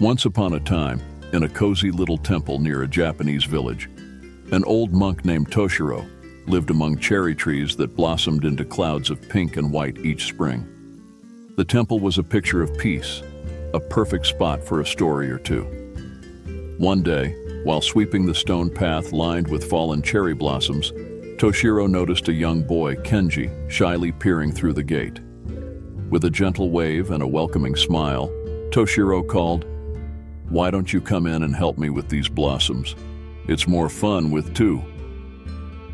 Once upon a time, in a cozy little temple near a Japanese village, an old monk named Toshiro lived among cherry trees that blossomed into clouds of pink and white each spring. The temple was a picture of peace, a perfect spot for a story or two. One day, while sweeping the stone path lined with fallen cherry blossoms, Toshiro noticed a young boy, Kenji, shyly peering through the gate. With a gentle wave and a welcoming smile, Toshiro called, "Why don't you come in and help me with these blossoms? It's more fun with two."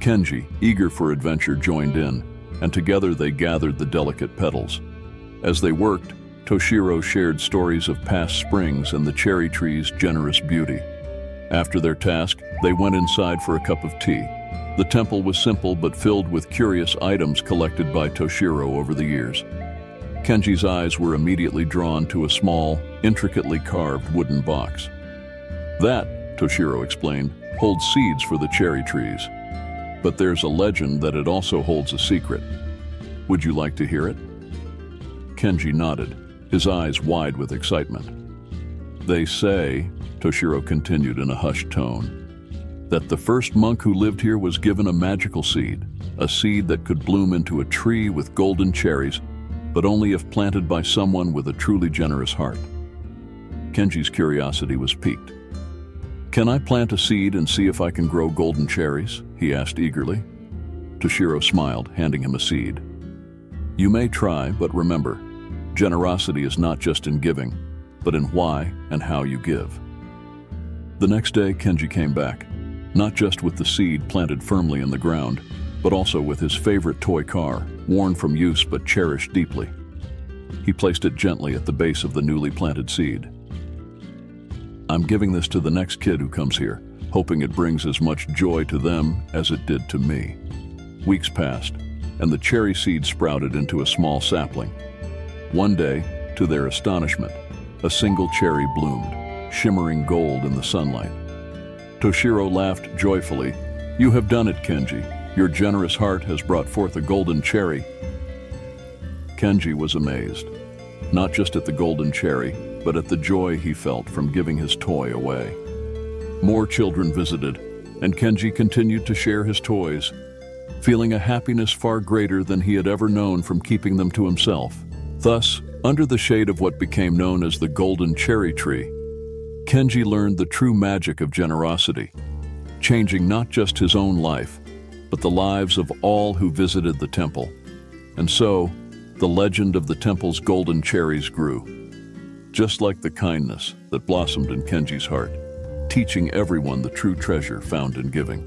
Kenji, eager for adventure, joined in, and together they gathered the delicate petals. As they worked, Toshiro shared stories of past springs and the cherry tree's generous beauty. After their task, they went inside for a cup of tea. The temple was simple but filled with curious items collected by Toshiro over the years. Kenji's eyes were immediately drawn to a small, intricately carved wooden box. "That," Toshiro explained, "holds seeds for the cherry trees. But there's a legend that it also holds a secret. Would you like to hear it?" Kenji nodded, his eyes wide with excitement. "They say," Toshiro continued in a hushed tone, "that the first monk who lived here was given a magical seed, a seed that could bloom into a tree with golden cherries, but only if planted by someone with a truly generous heart." Kenji's curiosity was piqued. "Can I plant a seed and see if I can grow golden cherries?" he asked eagerly. Toshiro smiled, handing him a seed. "You may try, but remember, generosity is not just in giving, but in why and how you give." The next day, Kenji came back, not just with the seed planted firmly in the ground, but also with his favorite toy car, worn from use but cherished deeply. He placed it gently at the base of the newly planted seed. "I'm giving this to the next kid who comes here, hoping it brings as much joy to them as it did to me." Weeks passed, and the cherry seed sprouted into a small sapling. One day, to their astonishment, a single cherry bloomed, shimmering gold in the sunlight. Toshiro laughed joyfully. "You have done it, Kenji. Your generous heart has brought forth a golden cherry." Kenji was amazed, not just at the golden cherry, but at the joy he felt from giving his toy away. More children visited, and Kenji continued to share his toys, feeling a happiness far greater than he had ever known from keeping them to himself. Thus, under the shade of what became known as the golden cherry tree, Kenji learned the true magic of generosity, changing not just his own life, but the lives of all who visited the temple. And so, the legend of the temple's golden cherries grew, just like the kindness that blossomed in Kenji's heart, teaching everyone the true treasure found in giving.